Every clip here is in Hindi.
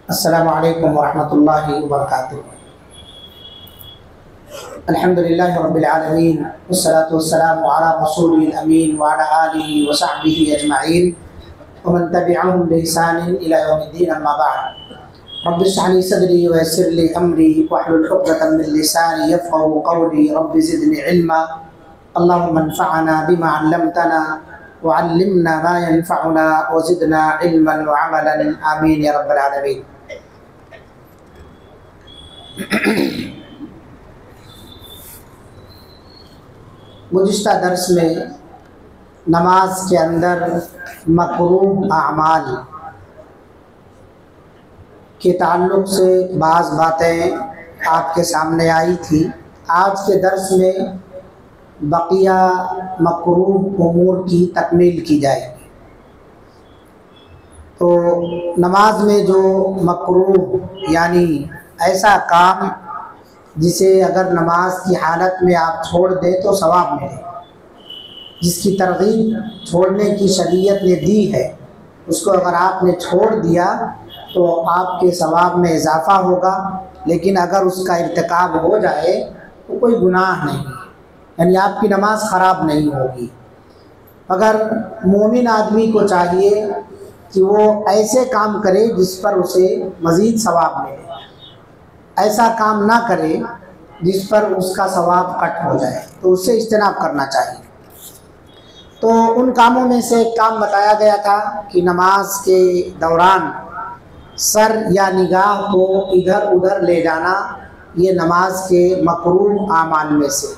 अस्सलामु अलैकुम वरहमतुल्लाहि वबरकातुहू। अल्हम्दुलिल्लाहि रब्बिल आलमीन वस्सलातु वस्सलामु अला रसूलिल अमीन व अला आलिहि व सहबिहि अजमईन व मन तबिअहुम बि ihसानिन इला यौमिद्दीन, अम्मा बअद। रब्बि इश्रह ली सदरी व यस्सिर ली अमरी वहलुल उक़दतम मिन लिसानी यफ़क़हू क़ौली। रब्बि ज़िदनी इल्मा। अल्लाहुम्मा अन्फ़अना बिमा अल्लमतना व अल्लिमना मा यनफ़अुना व ज़िदना इल्मन व अमलन, आमीन या रब्बल आलमीन। गुज़िश्ता दर्स में नमाज के अंदर मकरूह अमाल के ताल्लुक़ से बाज़ बातें आपके सामने आई थी। आज के दर्स में बकिया मकरूह उमूर की तकमील की जाएगी। तो नमाज में जो मकरूह यानी ऐसा काम जिसे अगर नमाज की हालत में आप छोड़ दें तो सवाब मिले, जिसकी तरगीब छोड़ने की शरीयत ने दी है, उसको अगर आपने छोड़ दिया तो आपके सवाब में इजाफ़ा होगा। लेकिन अगर उसका इर्तिकाब हो जाए तो कोई गुनाह नहीं, यानी आपकी नमाज ख़राब नहीं होगी। मगर मोमिन आदमी को चाहिए कि वो ऐसे काम करे जिस पर उसे मज़ीद सवाब मिले, ऐसा काम ना करे जिस पर उसका सवाब कट हो जाए, तो उससे इज्तनाब करना चाहिए। तो उन कामों में से एक काम बताया गया था कि नमाज के दौरान सर या निगाह को इधर उधर ले जाना, ये नमाज के मकरूह आमाल में से।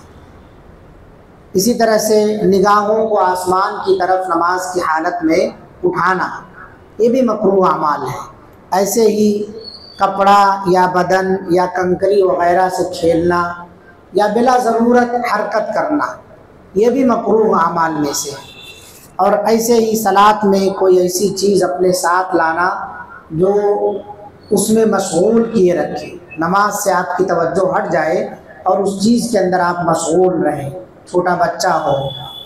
इसी तरह से निगाहों को आसमान की तरफ नमाज की हालत में उठाना, ये भी मकरूह आमाल है। ऐसे ही कपड़ा या बदन या कंकरी वगैरह से खेलना या बिला ज़रूरत हरकत करना, ये भी मकरूह आमाल में से है। और ऐसे ही सलात में कोई ऐसी चीज़ अपने साथ लाना जो उसमें मशगूल किए रखे, नमाज से आपकी तवज्जो हट जाए और उस चीज़ के अंदर आप मशगूल रहें। छोटा बच्चा हो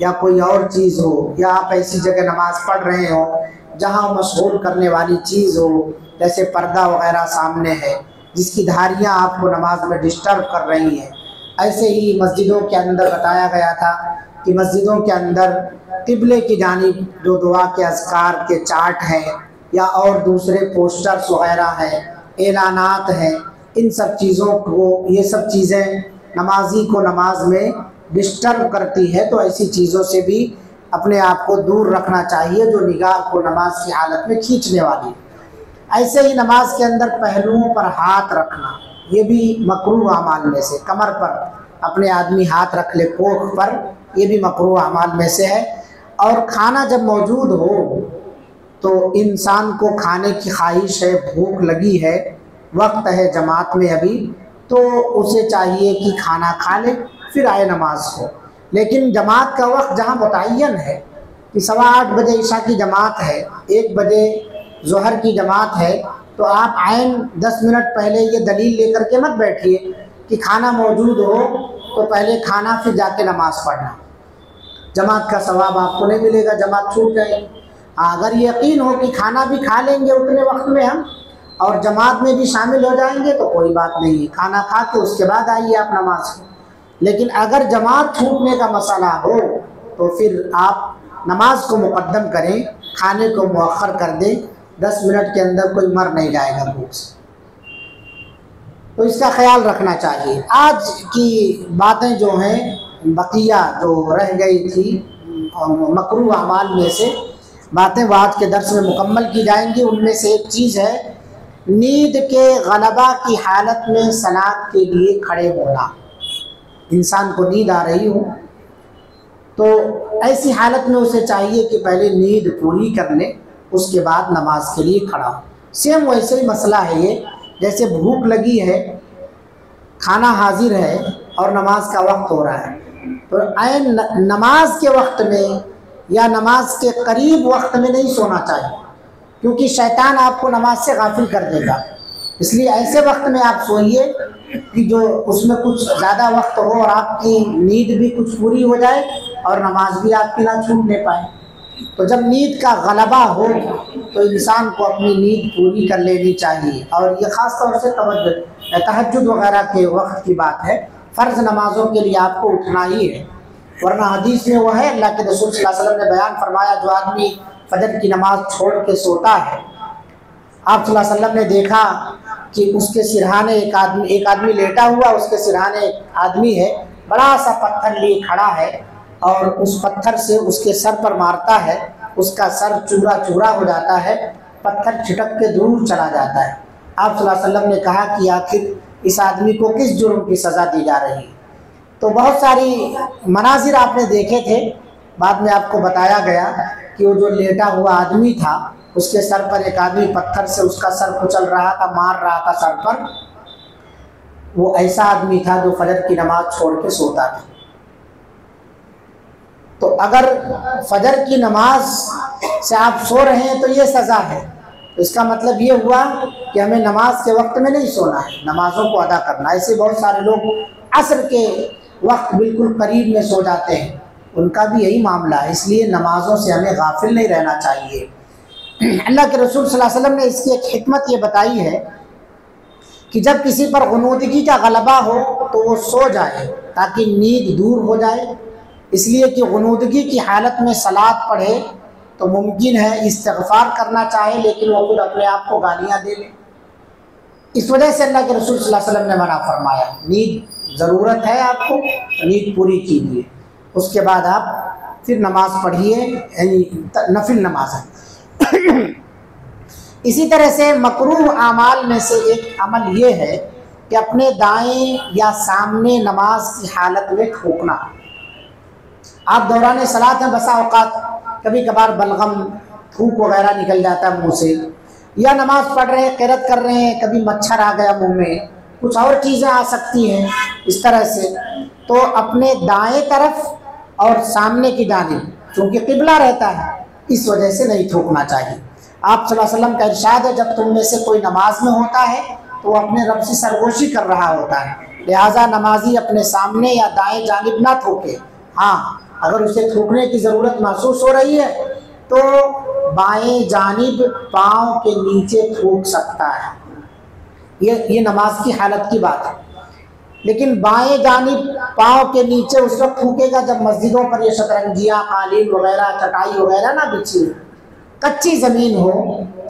या कोई और चीज़ हो, या आप ऐसी जगह नमाज पढ़ रहे हो जहाँ मशगूल करने वाली चीज़ हो, जैसे पर्दा वगैरह सामने है जिसकी धारियाँ आपको नमाज में डिस्टर्ब कर रही हैं। ऐसे ही मस्जिदों के अंदर बताया गया था कि मस्जिदों के अंदर क़िबले की जानिब जो दुआ के अज़कार के चार्ट हैं या और दूसरे पोस्टर्स वगैरह हैं, एलानात हैं, इन सब चीज़ों को, ये सब चीज़ें नमाजी को नमाज में डिस्टर्ब करती है। तो ऐसी चीज़ों से भी अपने आप को दूर रखना चाहिए जो निगाह को नमाज की हालत में खींचने वाली। ऐसे ही नमाज के अंदर पहलुओं पर हाथ रखना, ये भी मकरूह अमाल में से। कमर पर अपने आदमी हाथ रख ले, कोख पर, ये भी मकरूह अमाल में से है। और खाना जब मौजूद हो तो इंसान को खाने की ख्वाहिश है, भूख लगी है, वक्त है जमात में अभी, तो उसे चाहिए कि खाना खा ले फिर आए नमाज को। लेकिन जमात का वक्त जहाँ मुतय्यन है कि 8:15 बजे ईशा की जमात है, 1 बजे ज़ोहर की जमात है, तो आप आइन 10 मिनट पहले ये दलील लेकर के मत बैठिए कि खाना मौजूद हो तो पहले खाना फिर जाके नमाज पढ़ना। जमात का सवाब आपको नहीं मिलेगा, जमात छूट जाएगी। अगर यकीन हो कि खाना भी खा लेंगे उतने वक्त में हम और जमात में भी शामिल हो जाएंगे तो कोई बात नहीं, खाना खा के उसके बाद आइए आप नमाज को। लेकिन अगर जमात छूटने का मसला हो तो फिर आप नमाज को मुक़द्दम करें, खाने को मुअख्खर कर दें। 10 मिनट के अंदर कोई मर नहीं जाएगा भूख से, तो इसका ख्याल रखना चाहिए। आज की बातें जो हैं बकिया जो रह गई थी मकरूह अमाल में से बातें वो आज के दर्स में मुकम्मल की जाएंगी। उनमें से एक चीज़ है नींद के गलबा की हालत में सलात के लिए खड़े होना। इंसान को नींद आ रही हो तो ऐसी हालत में उसे चाहिए कि पहले नींद पूरी कर ले, उसके बाद नमाज के लिए खड़ा हो। सेम वैसे ही मसला है ये, जैसे भूख लगी है, खाना हाजिर है और नमाज का वक्त हो रहा है, तो ऐन नमाज के वक्त में या नमाज के करीब वक्त में नहीं सोना चाहिए, क्योंकि शैतान आपको नमाज से गाफिल कर देगा। इसलिए ऐसे वक्त में आप सोइए कि जो उसमें कुछ ज़्यादा वक्त हो और आपकी नींद भी कुछ पूरी हो जाए और नमाज भी आपकी ना छूटने पाए। तो जब नींद का गलबा हो तो इंसान को अपनी नींद पूरी कर लेनी चाहिए। और ये ख़ास तौर से तहज्जुद वगैरह के वक्त की बात है, फ़र्ज़ नमाज़ों के लिए आपको उठना ही है। वरना हदीस में वो है, अल्लाह के रसूल सल्लल्लाहु अलैहि वसल्लम ने बयान फरमाया, जो आदमी फजर की नमाज़ छोड़ के सोता है, आप सल्लल्लाहु अलैहि वसल्लम ने देखा कि उसके सिरहाने एक आदमी लेटा हुआ, उसके सिरहाने एक आदमी है, बड़ा सा पत्थर लिए खड़ा है और उस पत्थर से उसके सर पर मारता है, उसका सर चूरा चूरा हो जाता है, पत्थर छिटक के दूर चला जाता है। आप सल्लल्लाहु अलैहि वसल्लम ने कहा कि आखिर इस आदमी को किस जुर्म की सज़ा दी जा रही है। तो बहुत सारी मनाजिर आपने देखे थे, बाद में आपको बताया गया कि वो जो लेटा हुआ आदमी था, उसके सर पर एक आदमी पत्थर से उसका सर कुचल रहा था, मार रहा था सर पर। वो ऐसा आदमी था जो फजर की नमाज छोड़ के सोता था। तो अगर फजर की नमाज से आप सो रहे हैं तो ये सज़ा है। तो इसका मतलब ये हुआ कि हमें नमाज के वक्त में नहीं सोना है, नमाज़ों को अदा करना। ऐसे बहुत सारे लोग असर के वक्त बिल्कुल करीब में सो जाते हैं, उनका भी यही मामला है। इसलिए नमाज़ों से हमें गाफिल नहीं रहना चाहिए। अल्लाह के रसूल सल्लल्लाहु अलैहि वसल्लम ने इसकी एक हिकमत ये बताई है कि जब किसी पर गुनूदगी का गलबा हो तो वो सो जाए ताकि नींद दूर हो जाए। इसलिए कि गुनूदगी की हालत में सलात पढ़े तो मुमकिन है इस्तिग़फ़ार करना चाहे, लेकिन वो खुद अपने आप को गालियाँ दे ले। इस वजह से अल्लाह के रसूल सल्लल्लाहु अलैहि वसल्लम ने मना फरमाया, नींद ज़रूरत है आपको, नींद पूरी कीजिए, उसके बाद आप फिर नमाज़ पढ़िए, यानी नफिल नमाज है। इसी तरह से मकरूह आमाल में से एक अमल ये है कि अपने दाएं या सामने नमाज की हालत में थूकना। आप दौरान सलात में बसा औकात कभी कभार बलगम, थूक वगैरह निकल जाता है मुँह से, या नमाज पढ़ रहे हैं, क़िरात कर रहे हैं, कभी मच्छर आ गया मुँह में, कुछ और चीज़ें आ सकती हैं इस तरह से। तो अपने दाएं तरफ और सामने की जानिब, चूँकि क़िबला रहता है, इस वजह से नहीं थूकना चाहिए। आप सल्लल्लाहु अलैहि वसल्लम का इरशाद है, जब तुम में से कोई नमाज में होता है तो वो अपने रब से सरगोशी कर रहा होता है, लिहाजा नमाजी अपने सामने या दाएं जानिब ना थूके। हाँ, अगर उसे थूकने की ज़रूरत महसूस हो रही है तो बाएं जानिब पाँव के नीचे थूक सकता है। ये नमाज की हालत की बात है। लेकिन बाएं जानिब पाँव के नीचे उस वक्त थूकेगा जब मस्जिदों पर ये शतरंजियाँ, कालीन वगैरह, चटाई वगैरह ना बिछी हो, कच्ची ज़मीन हो,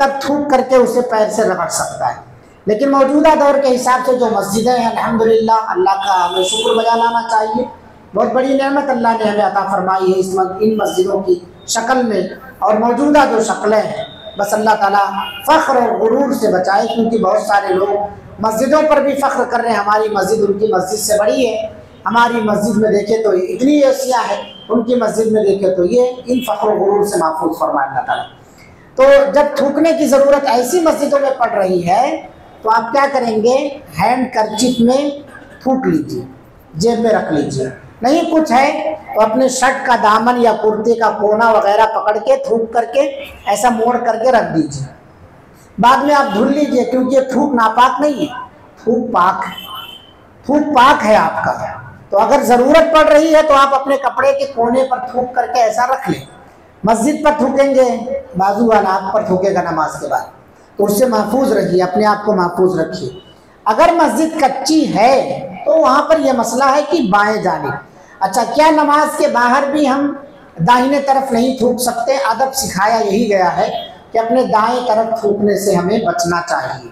तब थूक करके उसे पैर से रगड़ सकता है। लेकिन मौजूदा दौर के हिसाब से जो मस्जिदें हैं, अल्हम्दुलिल्लाह, अल्लाह का हमें शुक्र बजा लाना चाहिए। बहुत बड़ी नेमत अल्लाह ने हमें अता फरमाई है इन मस्जिदों की शक्ल में। और मौजूदा जो शक्लें हैं, बस अल्लाह ताला फ़ख्र और गुरूर से बचाए, क्योंकि बहुत सारे लोग मस्जिदों पर भी फ़ख्र कर रहे हैं, हमारी मस्जिद उनकी मस्जिद से बड़ी है, हमारी मस्जिद में देखे तो इतनी एशिया है, उनकी मस्जिद में देखे तो ये, इन फ़ख्र गुरूर से महफूज फरमाए अल्लाह ताला। तो जब थूकने की ज़रूरत ऐसी मस्जिदों में पड़ रही है तो आप क्या करेंगे, हैंड करचिप में थूक लीजिए, जेब में रख लीजिए। नहीं कुछ है तो अपने शर्ट का दामन या कुर्ते का कोना वगैरह पकड़ के थूक करके ऐसा मोड़ करके रख दीजिए, बाद में आप धुल लीजिए, क्योंकि ये थूक नापाक नहीं है, थूक पाक है, थूक पाक है आपका। तो अगर ज़रूरत पड़ रही है तो आप अपने कपड़े के कोने पर थूक करके ऐसा रख लें। मस्जिद पर थूकेंगे, बाजू वाला आप पर थूकेगा नमाज के बाद, तो उससे महफूज रहिए, अपने आप को महफूज रखिए। अगर मस्जिद कच्ची है तो वहाँ पर यह मसला है कि बाएं जानिब। अच्छा, क्या नमाज के बाहर भी हम दाहिने तरफ नहीं थूक सकते? अदब सिखाया यही गया है कि अपने दाएं तरफ थूकने से हमें बचना चाहिए।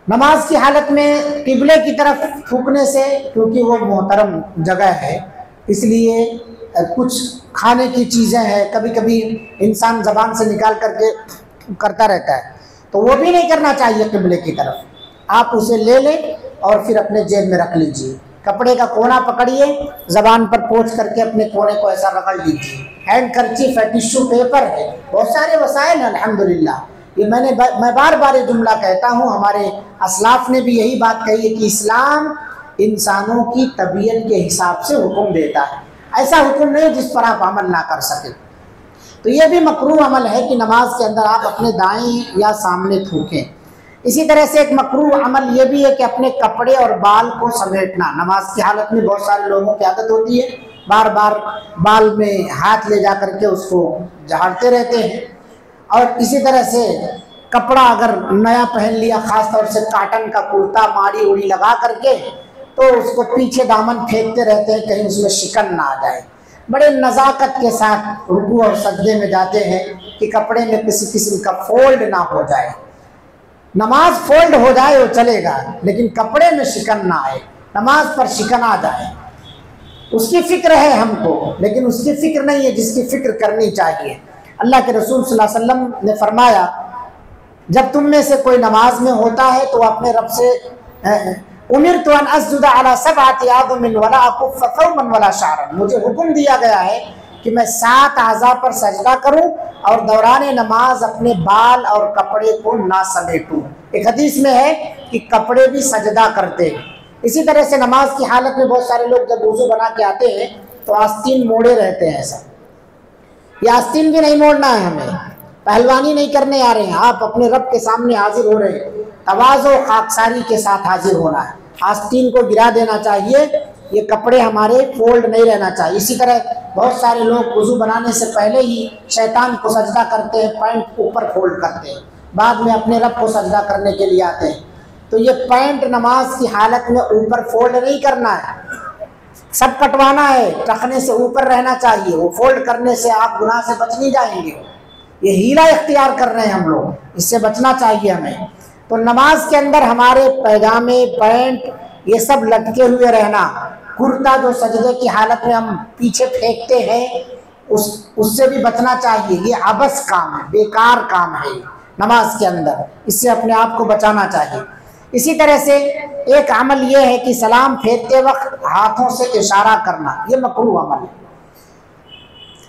नमाज की हालत में किबले की तरफ थूकने से, क्योंकि वो मोहतरम जगह है, इसलिए कुछ खाने की चीज़ें हैं, कभी कभी इंसान ज़बान से निकाल करके करता रहता है, तो वो भी नहीं करना चाहिए किबले की तरफ। आप उसे ले लें और फिर अपने जेब में रख लीजिए, कपड़े का कोना पकड़िए, ज़बान पर पोंछ करके अपने कोने को ऐसा रगड़ लीजिए। हैंड करचीफ है, टिश्यू पेपर है, बहुत सारे वसाइल हैं अल्हम्दुलिल्लाह। ये मैं बार बार ये जुमला कहता हूँ, हमारे असलाफ ने भी यही बात कही है कि इस्लाम इंसानों की तबीयत के हिसाब से हुक्म देता है, ऐसा हुक्म नहीं जिस पर आप अमल ना कर सकें। तो ये भी मकरूह अमल है कि नमाज के अंदर आप अपने दाएं या सामने थूकें। इसी तरह से एक मकरूह अमल ये भी है कि अपने कपड़े और बाल को समेटना। नमाज की हालत में बहुत सारे लोगों की आदत होती है बार बार बाल में हाथ ले जा करके उसको झाड़ते रहते हैं। और इसी तरह से कपड़ा अगर नया पहन लिया, ख़ास तौर से काटन का कुर्ता माड़ी उड़ी लगा करके, तो उसको पीछे दामन फेंकते रहते हैं कहीं उसमें शिकन ना आ जाए। बड़े नज़ाकत के साथ रुकू और सजदे में जाते हैं कि कपड़े में किसी किस्म का फोल्ड ना हो जाए। नमाज फोल्ड हो जाए वो चलेगा, लेकिन कपड़े में शिकन ना आए, नमाज पर शिकन आ जाए। उसकी फ़िक्र है हमको, लेकिन उसकी फ़िक्र नहीं है जिसकी फ़िक्र करनी चाहिए। अल्लाह के रसूल सल्लल्लाहु अलैहि वसल्लम ने फरमाया, जब तुम में से कोई नमाज में होता है तो अपने रब से उमिरतु अन अस्जुदा अला सबअति आज़मिन वला अकुफ़्फ़ क़ौमन वला शअरन, मुझे हुक्म दिया गया है कि मैं 7 अज़ा पर सजदा करूं और दौरान नमाज अपने बाल और कपड़े को ना समेटूं। एक हदीस में है कि कपड़े भी सजदा करते हैं। इसी तरह से नमाज की हालत में बहुत सारे लोग जब वुज़ू बना के आते हैं तो आस्तीन मोड़े रहते हैं। ऐसा ये आस्तीन भी नहीं मोड़ना है, हमें पहलवानी नहीं करने आ रहे हैं। आप अपने रब के सामने हाजिर हो रहे हैं, तवाज़ो खाकसारी के साथ हाजिर होना है। आस्तीन को गिरा देना चाहिए, ये कपड़े हमारे फोल्ड नहीं रहना चाहिए। इसी तरह बहुत सारे लोग वुज़ू बनाने से पहले ही शैतान को सजदा करते हैं, पैंट ऊपर फोल्ड करते हैं, बाद में अपने रब को सजदा करने के लिए आते हैं। तो ये पैंट नमाज की हालत में ऊपर फोल्ड नहीं करना है, सब कटवाना है, टखने से ऊपर रहना चाहिए। वो फोल्ड करने से आप गुनाह से बच नहीं जाएंगे। ये हीला इख्तियार कर रहे हैं हम लोग, इससे बचना चाहिए हमें। तो नमाज के अंदर हमारे पैजामे, पैंट, ये सब लटके हुए रहना, कुर्ता जो सजदे की हालत में हम पीछे फेंकते हैं, उससे भी बचना चाहिए। ये अबस काम है, बेकार काम है नमाज के अंदर, इससे अपने आप को बचाना चाहिए। इसी तरह से एक अमल ये है कि सलाम फेरते वक्त हाथों से इशारा करना, ये मकरूह अमल है।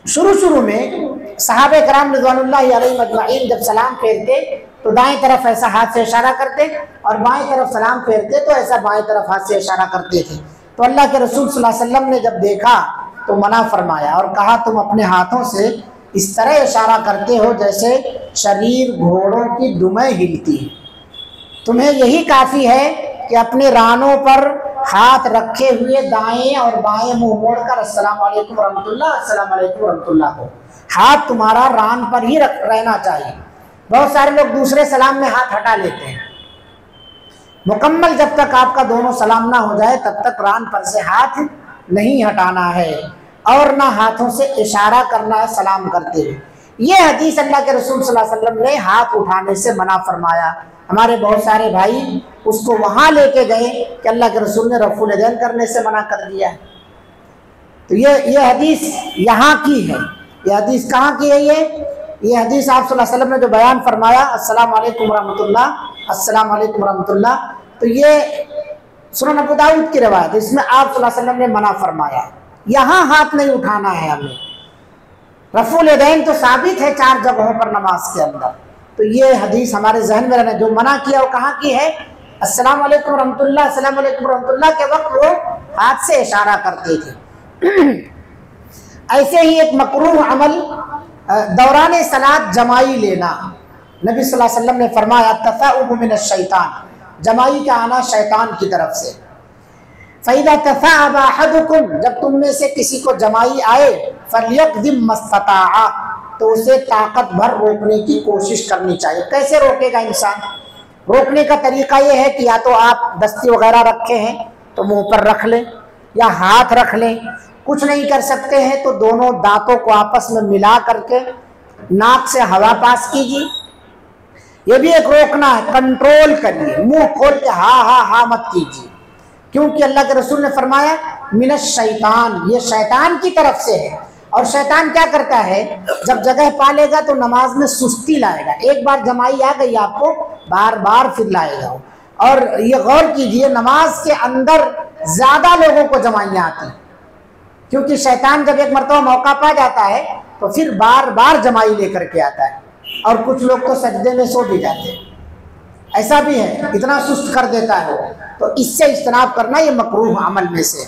शुरू में सहाबे कराम रिज़वानुल्लाहि अलैहिम अजमईन जब सलाम फेरते तो दाएं तरफ ऐसा हाथ से इशारा करते, और बाएं तरफ सलाम फेरते तो ऐसा बाएं तरफ हाथ से इशारा करते थे। तो अल्लाह के रसूल सल्लल्लाहु अलैहि वसल्लम ने जब देखा तो मना फरमाया और कहा, तुम अपने हाथों से इस तरह इशारा करते हो जैसे शरीर घोड़ों की दुमें हिलती है। तुम्हें यही काफ़ी है कि अपने रानों पर हाथ रखे हुए दाएं और बाएं मुंह मोड़कर अस्सलाम वालेकुम रहमतुल्लाह, अस्सलाम वालेकुम रहमतुल्लाह हो, हाथ तुम्हारा रान पर ही रहना चाहिए। बहुत सारे लोग दूसरे सलाम में हाथ हटा लेते हैं। मुकम्मल जब तक आपका दोनों सलाम ना हो जाए तब तक रान पर से हाथ नहीं हटाना है और ना हाथों से इशारा करना है सलाम करते हुए। ये हदीस अल्लाह के रसूल सल्लल्लाहु अलैहि वसल्लम ने हाथ उठाने से मना फरमाया। हमारे बहुत सारे भाई उसको वहाँ लेके गए कि अल्लाह के रसूल ने रफ़ुल यदैन करने से मना कर दिया है। तो ये हदीस यहाँ की है। ये हदीस कहाँ की है? ये हदीस आप सल्लल्लाहु अलैहि वसल्लम ने जो बयान फरमाया अस्सलाम वालेकुम रहमतुल्लाह, अस्सलाम वालेकुम रहमतुल्लाह, तो ये सुनन अबू दाऊद की रवायत, इसमें आप सल्लल्लाहु अलैहि वसल्लम ने मना फरमाया। यहाँ हाथ नहीं उठाना है हमें। रफ़ुल यदैन तो साबित है 4 जगहों पर नमाज के अंदर। तो ये हदीस हमारे जहन में रहना। जो मना किया वो कहाँ की है? अस्सलाम वालेकुम रहमतुल्लाह, अस्सलाम वालेकुम रहमतुल्लाह के वक्त वो हाथ से इशारा करते थे। ऐसे ही एक मकरूह अमल दौरान सलात जमाई लेना। नबी सल्लल्लाहु अलैहि वसल्लम ने फरमाया तफ़ाउब मिनश शैतान, जमाई का आना शैतान की तरफ से। फ़इज़ा तफ़ाअब अहदुकुम, जब तुम में से किसी को जमाई आए, फ़ल्यक़दिम मस्तताअ, तो उसे ताकत भर रोकने की कोशिश करनी चाहिए। कैसे रोकेगा इंसान? रोकने का तरीका ये है कि या तो आप दस्ती वगैरह रखे हैं तो मुंह पर रख लें या हाथ रख लें। कुछ नहीं कर सकते हैं तो दोनों दांतों को आपस में मिला करके नाक से हवा पास कीजिए। ये भी एक रोकना है, कंट्रोल करिए। मुंह खोल के हा हा हा मत कीजिए, क्योंकि अल्लाह के रसूल ने फरमाया मिनश शैतान, ये शैतान की तरफ से है। और शैतान क्या करता है? जब जगह पा लेगा तो नमाज में सुस्ती लाएगा। एक बार जमाई आ गई आपको, बार बार फिर लाएगा। और ये गौर कीजिए, नमाज के अंदर ज्यादा लोगों को जमाइयाँ आती, क्योंकि शैतान जब एक मरतबा मौका पा जाता है तो फिर बार बार जमाई लेकर के आता है। और कुछ लोग तो सजदे में सो भी जाते हैं, ऐसा भी है, इतना सुस्त कर देता है वो। तो इससे इज्तनाब करना ये मकरूह अमल में से।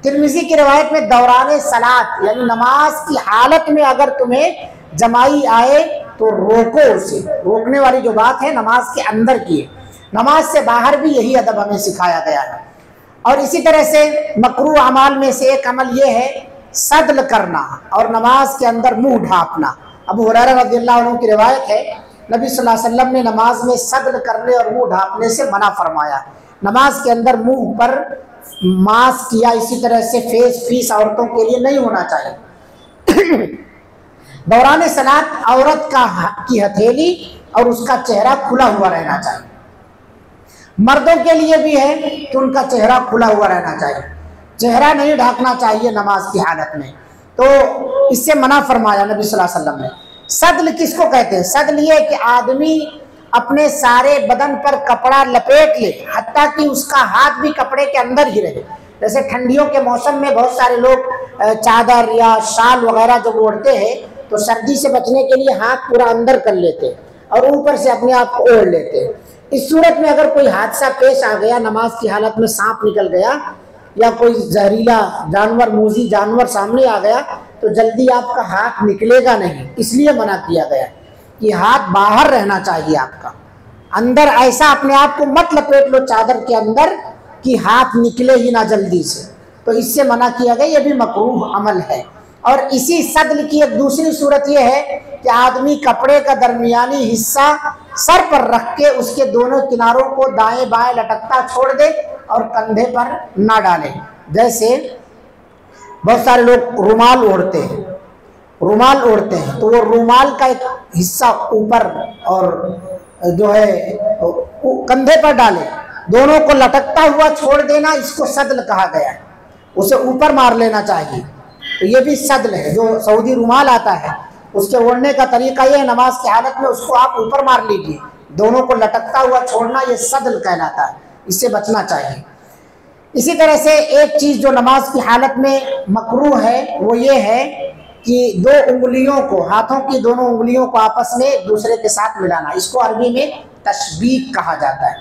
तिरमिज़ी की रिवायत में दौरान सलात यानी नमाज की हालत में अगर तुम्हें जमाई आए तो रोको उसे। रोकने वाली जो बात है नमाज के अंदर की है, नमाज से बाहर भी यही अदब हमें सिखाया गया है। और इसी तरह से मकरूह अमाल में से एक अमल ये है सदल करना और नमाज के अंदर मुंह ढांपना। अबू हुरैरा रज़ियल्लाहु अन्हु की रिवायत है, नबी सल्लल्लाहु अलैहि वसल्लम ने नमाज में सदल करने और मुंह ढांपने से मना फरमाया। नमाज के अंदर मुंह पर मास्क या इसी तरह से फेस फीस औरतों के लिए नहीं होना चाहिए। दौरान सलात औरत की हथेली और उसका चेहरा खुला हुआ रहना चाहिए। मर्दों के लिए भी है कि उनका चेहरा खुला हुआ रहना चाहिए, चेहरा नहीं ढकना चाहिए नमाज की हालत में। तो इससे मना फरमाया नबी सल्लल्लाहु अलैहि वसल्लम ने। सदल किसको कहते हैं? सदल ये कि आदमी अपने सारे बदन पर कपड़ा लपेट ले, हत्ता कि उसका हाथ भी कपड़े के अंदर ही रहे। जैसे ठंडियों के मौसम में बहुत सारे लोग चादर या शाल वगैरह जब ओढ़ते हैं तो सर्दी से बचने के लिए हाथ पूरा अंदर कर लेते हैं और ऊपर से अपने आप को ओढ़ लेते हैं। इस सूरत में अगर कोई हादसा पेश आ गया, नमाज की हालत में सांप निकल गया या कोई जहरीला जानवर, मूजी जानवर सामने आ गया, तो जल्दी आपका हाथ निकलेगा नहीं। इसलिए मना किया गया कि हाथ बाहर रहना चाहिए आपका, अंदर ऐसा अपने आप को मत लपेट लो चादर के अंदर कि हाथ निकले ही ना जल्दी से। तो इससे मना किया गया, ये भी मकरूह अमल है। और इसी सदल की एक दूसरी सूरत यह है कि आदमी कपड़े का दरमियानी हिस्सा सर पर रख के उसके दोनों किनारों को दाएं बाएं लटकता छोड़ दे और कंधे पर ना डाले। जैसे बहुत सारे लोग रुमाल ओढ़ते हैं, तो वो रुमाल का एक हिस्सा ऊपर और जो है कंधे पर डाले, दोनों को लटकता हुआ छोड़ देना, इसको सदल कहा गया है। उसे ऊपर मार लेना चाहिए, तो ये भी सदल है। जो सऊदी रुमाल आता है उसके ओढ़ने का तरीका ये है, नमाज की हालत में उसको आप ऊपर मार लीजिए, दोनों को लटकता हुआ छोड़ना, ये सदल कहलाता है, इससे बचना चाहिए। इसी तरह से एक चीज़ जो नमाज की हालत में मकरूह है वो ये है कि दो उंगलियों को, हाथों की दोनों उंगलियों को आपस में एक दूसरे के साथ मिलाना, इसको अरबी में तशबीक कहा जाता है।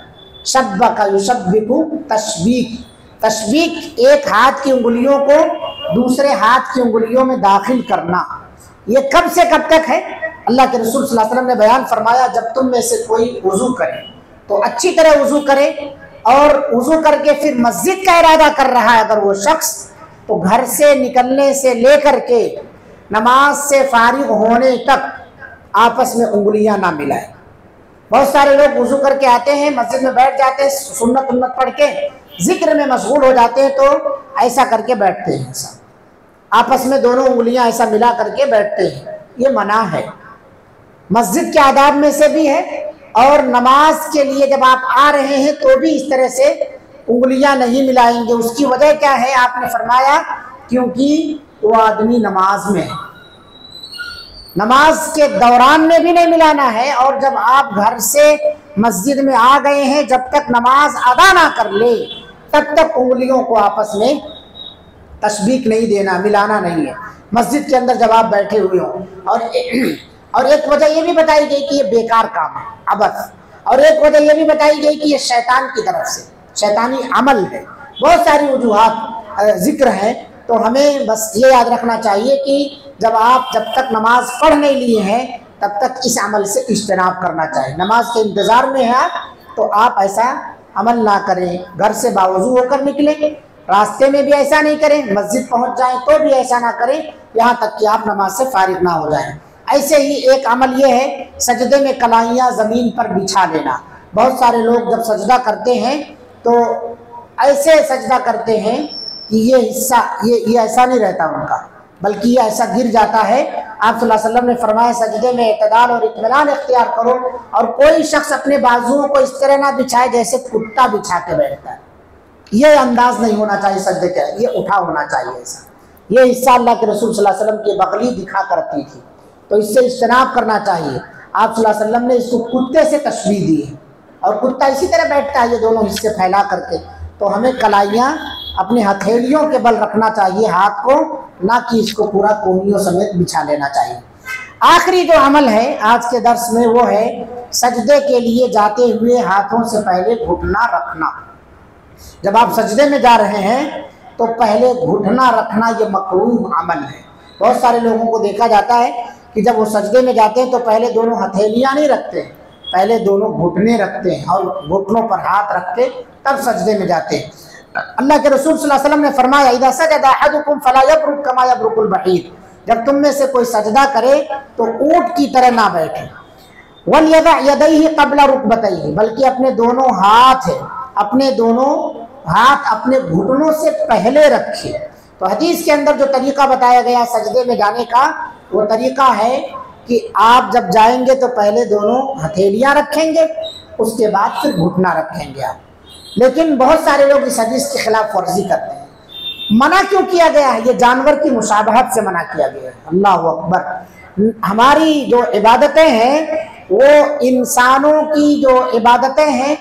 शब्बा का युशब्बिकु तशबीक। तशबीक एक हाथ की उंगलियों को दूसरे हाथ की उंगलियों में दाखिल करना। ये कब से कब तक है? अल्लाह के रसूल सल्लल्लाहु अलैहि वसल्लम ने बयान फरमाया, जब तुम में से कोई वुजू करे तो अच्छी तरह वुजू करे, और वुजू करके फिर मस्जिद का इरादा कर रहा है अगर वो शख्स, तो घर से निकलने से लेकर के नमाज से फारिग होने तक आपस में उंगलियां ना मिलाए। बहुत सारे लोग वुजू करके आते हैं, मस्जिद में बैठ जाते हैं, सुन्नत उन्नत पढ़ के जिक्र में मशगूल हो जाते हैं, तो ऐसा करके बैठते हैं, ऐसा आपस में दोनों उंगलियां ऐसा मिला करके बैठते हैं, ये मना है। मस्जिद के आदाब में से भी है, और नमाज के लिए जब आप आ रहे हैं तो भी इस तरह से उंगलियां नहीं मिलाएंगे। उसकी वजह क्या है? आपने फरमाया क्योंकि वो आदमी नमाज में है, नमाज के दौरान में भी नहीं मिलाना है, और जब आप घर से मस्जिद में आ गए हैं, जब तक नमाज अदा ना कर ले तब तक उंगलियों को आपस में तशबीक नहीं देना, मिलाना नहीं है मस्जिद के अंदर जब आप बैठे हुए हो। और एक वजह यह भी बताई गई कि ये बेकार काम है, अबस। और एक वजह यह भी बताई गई कि ये शैतान की तरफ से शैतानी अमल है। बहुत सारी वजूहात जिक्र है, तो हमें बस ये याद रखना चाहिए कि जब तक नमाज पढ़ नहीं लिए हैं तब तक इस अमल से इज्तनाब करना चाहिए। नमाज के इंतज़ार में है आप, तो आप ऐसा अमल ना करें। घर से बावजू होकर निकलें, रास्ते में भी ऐसा नहीं करें, मस्जिद पहुंच जाएं तो भी ऐसा ना करें, यहाँ तक कि आप नमाज से फारिग ना हो जाएं। ऐसे ही एक अमल ये है, सजदे में कलाइयाँ ज़मीन पर बिछा लेना। बहुत सारे लोग जब सजदा करते हैं तो ऐसे सजदा करते हैं कि ये हिस्सा ये ऐसा नहीं रहता उनका, बल्कि ये ऐसा गिर जाता है। आप सल्लल्लाहु अलैहि वसल्लम ने फरमाया, सजदे में इत्तदाल और इत्मीनान इख्तियार करो, और कोई शख्स अपने बाजुओं को इस तरह ना बिछाए जैसे कुत्ता बिछा के बैठता है। ये अंदाज नहीं होना चाहिए सजदे का, ये उठा होना चाहिए ऐसा। ये हिस्सा अल्लाह के रसूल सल्लल्लाहु अलैहि वसल्लम की बगली दिखा करती थी, तो इससे इज्तनाब करना चाहिए। आप सल्लल्लाहु अलैहि वसल्लम ने इसको कुत्ते से तशबीह दी है, और कुत्ता इसी तरह बैठता है, ये दोनों हिस्से फैला करके। तो हमें कलाइयाँ अपने हथेलियों के बल रखना चाहिए हाथ को, ना कि इसको पूरा कोहनियों समेत बिछा लेना चाहिए। आखिरी जो अमल है आज के दर्स में वो है सजदे के लिए जाते हुए हाथों से पहले घुटना रखना। जब आप सजदे में जा रहे हैं तो पहले घुटना रखना ये मकरूह अमल है। बहुत सारे लोगों को देखा जाता है कि जब वो सजदे में जाते हैं तो पहले दोनों हथेलियाँ नहीं रखते, पहले दोनों घुटने रखते हैं और घुटनों पर हाथ रख के तब सजदे में जाते हैं। अल्लाह के रसूल सल्लल्लाहु अलैहि वसल्लम ने फरमाया, इज़ा सजदा अहदुकुम फला यब्रुक कमा यब्रुकुल बहीर, जब तुम में से कोई सजदा करे तो ऊंट की तरह ना बैठे। वल यदा यदैहि क़ब्ला रुकबतैहि, बल्कि अपने दोनों हाथ अपने घुटनों से पहले रखे। तो हदीस के अंदर जो तरीका बताया गया सजदे में जाने का, वो तरीका है कि आप जब जाएंगे तो पहले दोनों हथेलियां रखेंगे, उसके बाद फिर घुटना रखेंगे आप। लेकिन बहुत सारे लोग इस हदीस के खिलाफ वर्जी करते हैं। मना क्यों किया गया है? ये जानवर की मुशाबहत से मना किया गया है। अल्लाह अकबर। हमारी जो इबादतें हैं वो इंसानों की जो इबादतें हैं,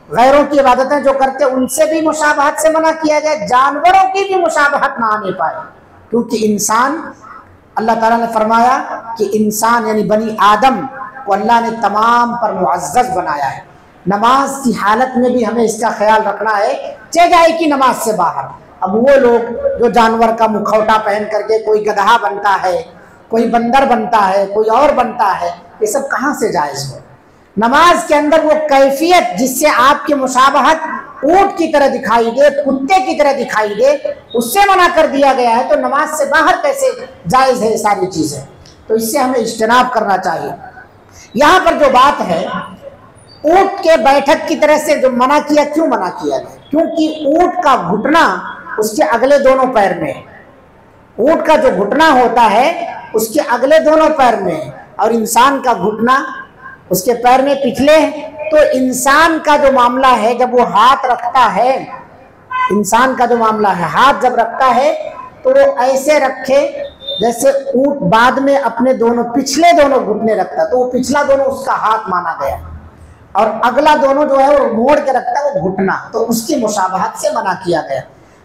गैरों की इबादतें जो करते हैं उनसे भी मुशाबहत से मना किया गया, जानवरों की भी मुशाबहत ना आने पाए। क्योंकि इंसान, अल्लाह ताला ने फरमाया कि इंसान यानी बनी आदम को अल्लाह ने तमाम पर मुअज़्ज़ज़ बनाया है। नमाज की हालत में भी हमें इसका ख्याल रखना है, चले जाए कि नमाज से बाहर। अब वो लोग जो जानवर का मुखौटा पहन करके कोई गधा बनता है, कोई बंदर बनता है, कोई और बनता है, ये सब कहाँ से जायज़ हो? नमाज के अंदर वो कैफियत जिससे आपकी मुशाबहत ऊंट की तरह दिखाई दे, कुत्ते की तरह दिखाई दे, उससे मना कर दिया गया है, तो नमाज से बाहर कैसे जायज़ है ये सारी चीज़ें? तो इससे हमें इज्तनाब करना चाहिए। यहाँ पर जो बात है ऊंट के बैठक की तरह से जो मना किया, क्यों मना किया गया? क्योंकि ऊंट का घुटना उसके अगले दोनों पैर में है। ऊंट का जो घुटना होता है उसके अगले दोनों पैर में है, और इंसान का घुटना उसके पैर में पिछले है। तो इंसान का जो मामला है, जब वो हाथ रखता है, इंसान का जो मामला है, हाथ जब रखता है तो वो ऐसे रखे जैसे ऊंट बाद में अपने दोनों पिछले दोनों घुटने रखता है, तो वो पिछला दोनों उसका हाथ माना गया, और अगला दोनों जो है वो मोड़ के रखता है, वो घुटना, तो उसकी मुशाबहत से मना किया गया।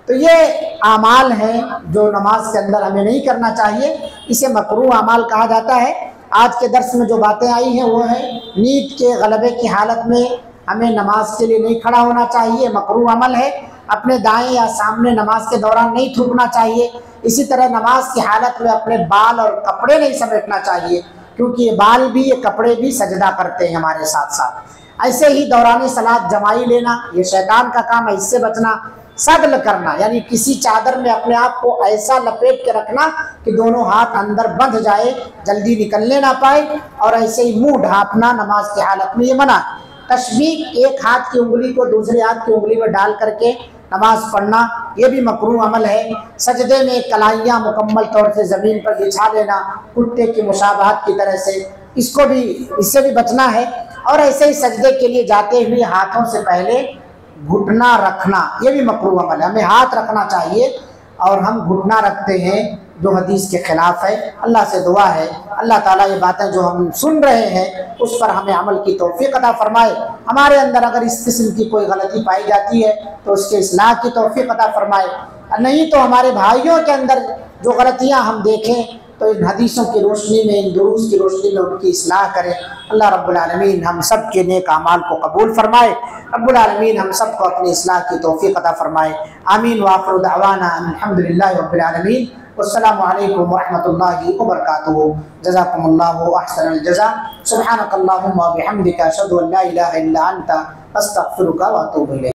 तो ये आमाल हैं जो नमाज के अंदर हमें नहीं करना चाहिए, इसे मकरूह आमाल कहा जाता है। आज के दर्स में जो बातें आई हैं वो है नींद के गलबे की हालत में हमें नमाज के लिए नहीं खड़ा होना चाहिए, मकरूह अमल है। अपने दाएं या सामने नमाज के दौरान नहीं थूकना चाहिए। इसी तरह नमाज की हालत में अपने बाल और कपड़े नहीं समेटना चाहिए, क्योंकि ये बाल भी ये कपड़े भी सजदा करते हैं हमारे साथ साथ। ऐसे ही दौरान सलात जमाई लेना, ये शैतान का काम है, इससे बचना। सदल करना यानी किसी चादर में अपने आप को ऐसा लपेट के रखना कि दोनों हाथ अंदर बंध जाए, जल्दी निकलने ना पाए, और ऐसे ही मुंह ढांपना नमाज की हालत में ये मना। तशबीक, एक हाथ की उंगली को दूसरे हाथ की उंगली में डाल करके नमाज पढ़ना, ये भी मकरूह अमल है। सजदे में कलाइयाँ मुकम्मल तौर से ज़मीन पर बिछा लेना कुत्ते की मुशाबहत की तरह से, इससे भी बचना है। और ऐसे ही सजदे के लिए जाते हुए हाथों से पहले घुटना रखना, ये भी मकरूह अमल है। हमें हाथ रखना चाहिए और हम घुटना रखते हैं, जो हदीस के खिलाफ है। अल्लाह से दुआ है अल्लाह ताला ये बातें जो हम सुन रहे हैं उस पर हमें अमल की तौफीक अता फरमाए। हमारे अंदर अगर इस किस्म की कोई गलती पाई जाती है तो उसके इस्लाह की तौफीक अता फरमाए, नहीं तो हमारे भाइयों के अंदर जो गलतियाँ हम देखें तो इन हदीसों की रोशनी में, इन दुरूस की रोशनी में उनकी इस्लाह करें। अल्लाह रब्बुल आलमीन हम सब के नेक अमाल को कबूल फरमाए। रब्बुल आलमीन हम सब को अपनी इस्लाह की तौफीक अता फरमाए। आमीन। व आखिरु दअवाना अल्हम्दुलिल्लाहि रब्बिल आलमीन। वस्सलामु अलैकुम व रहमतुल्लाहि व बरकातुहू। जज़ाकुमुल्लाहु अहसनल जज़ा। सुब्हानकल्लाहुम्मा व बिहम्दिका अशहदु अन ला इलाहा इल्ला अंता अस्तगफिरुका व अतूबु इलैक।